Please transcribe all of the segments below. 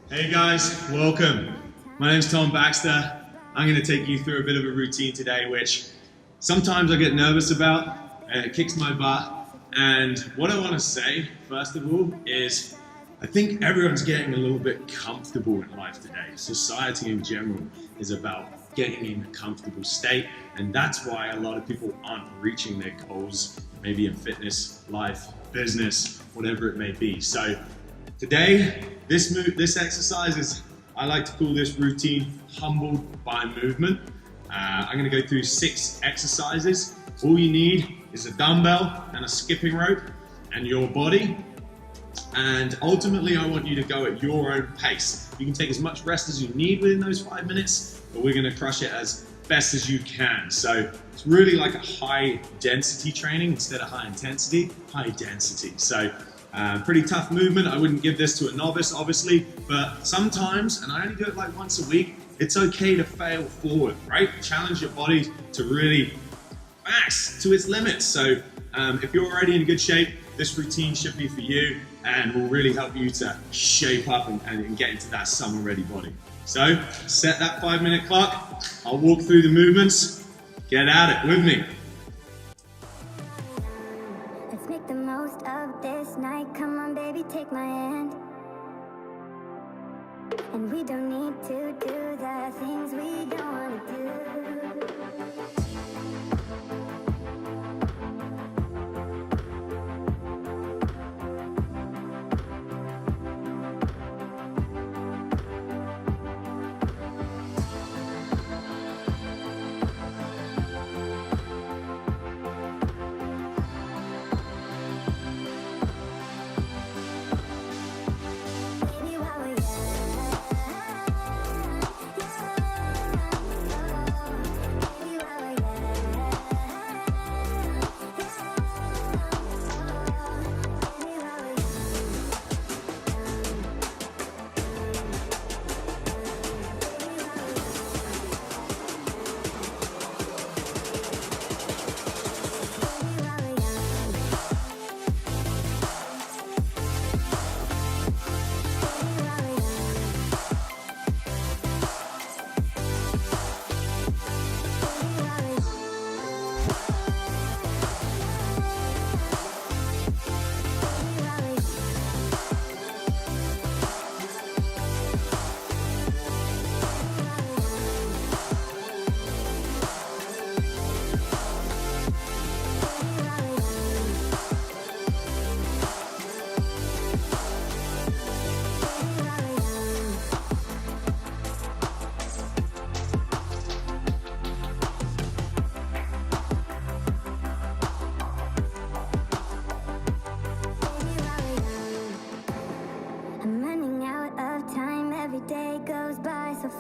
Hey guys, welcome. My name's Tom Baxter. I'm going to take you through a bit of a routine today, which sometimes I get nervous about, and it kicks my butt. And what I want to say, first of all, is I think everyone's getting a little bit comfortable in life today. Society in general is about getting in a comfortable state, and that's why a lot of people aren't reaching their goals, maybe in fitness, life, business, whatever it may be. So today, this exercise is, I like to call this routine humbled by movement. I'm going to go through 6 exercises. All you need is a dumbbell and a skipping rope and your body. And ultimately, I want you to go at your own pace. You can take as much rest as you need within those 5 minutes, but we're going to crush it as best as you can. So it's really like a high density training instead of high intensity, high density. So pretty tough movement. I wouldn't give this to a novice, obviously, but sometimes, and I only do it like once a week, it's okay to fail forward, right? Challenge your body to really max to its limits. So if you're already in good shape, this routine should be for you and will really help you to shape up and get into that summer ready body. So set that 5-minute clock. I'll walk through the movements. Get at it with me. Let's make the most of this night. Come on, baby, take my hand. And we don't need to do the things we don't want to do.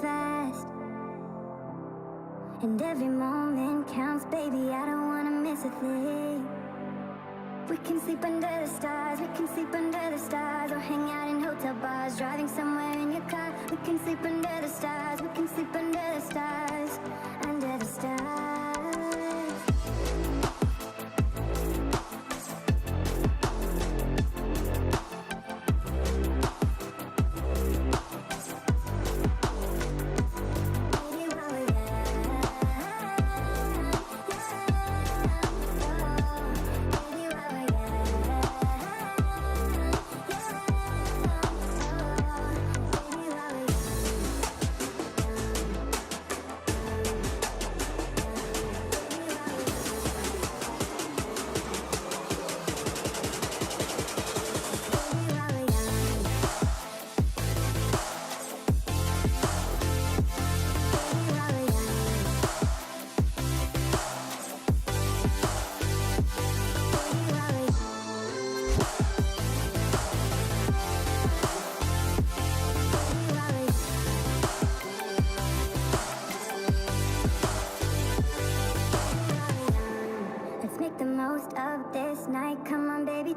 Fast, and every moment counts, baby. I don't wanna miss a thing. We can sleep under the stars, we can sleep under the stars, or hang out in hotel bars, driving somewhere in your car. We can sleep under the stars, we can sleep under the stars, under the stars.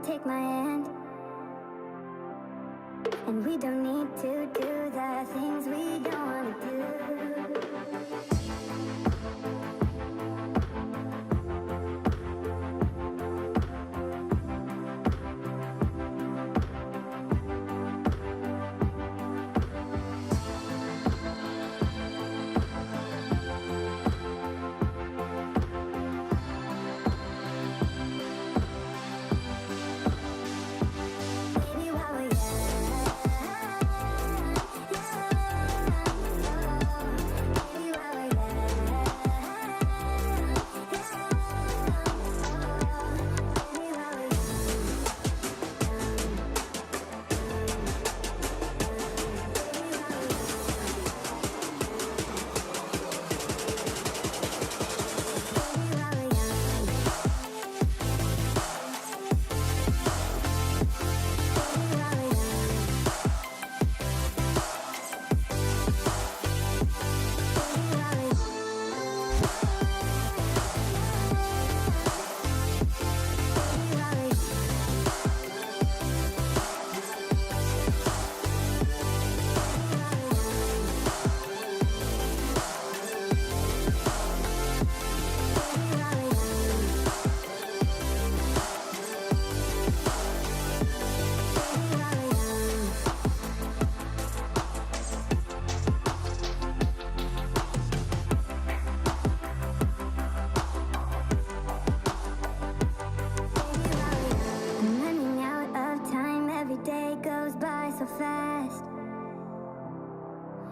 Take my hand, and we don't need to do the things we don't want to do.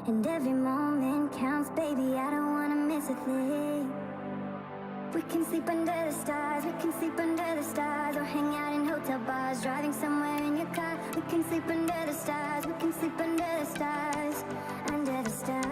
And every moment counts, baby, I don't wanna miss a thing. We can sleep under the stars, we can sleep under the stars, or hang out in hotel bars, driving somewhere in your car. We can sleep under the stars, we can sleep under the stars, under the stars.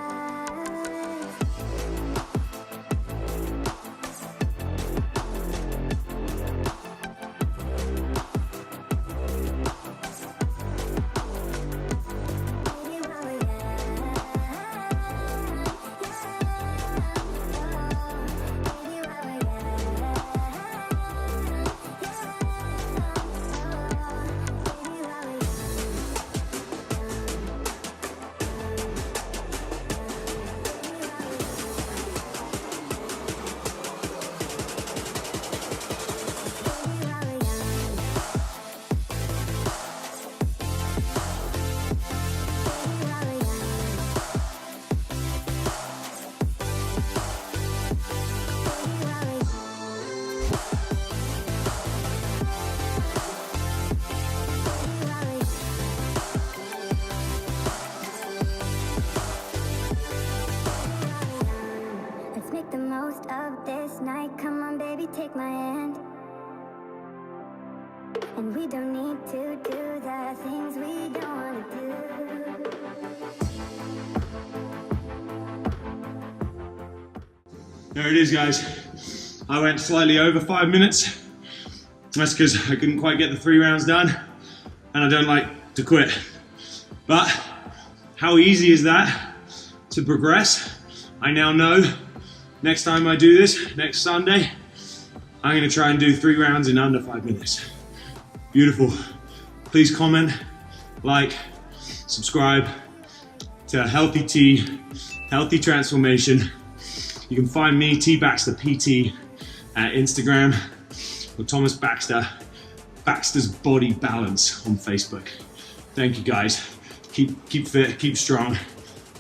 The most of this night, come on baby, take my hand. And we don't need to do the things we don't want to do. There it is, guys. I went slightly over 5 minutes. That's because I couldn't quite get the 3 rounds done, and I don't like to quit. But how easy is that to progress? I now know. Next time I do this, next Sunday, I'm gonna try and do 3 rounds in under 5 minutes. Beautiful. Please comment, like, subscribe to Healthy T, Healthy Transformation. You can find me, T Baxter PT, at Instagram, or Thomas Baxter, Baxter's Body Balance on Facebook. Thank you guys. Keep fit, keep strong,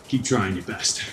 keep trying your best.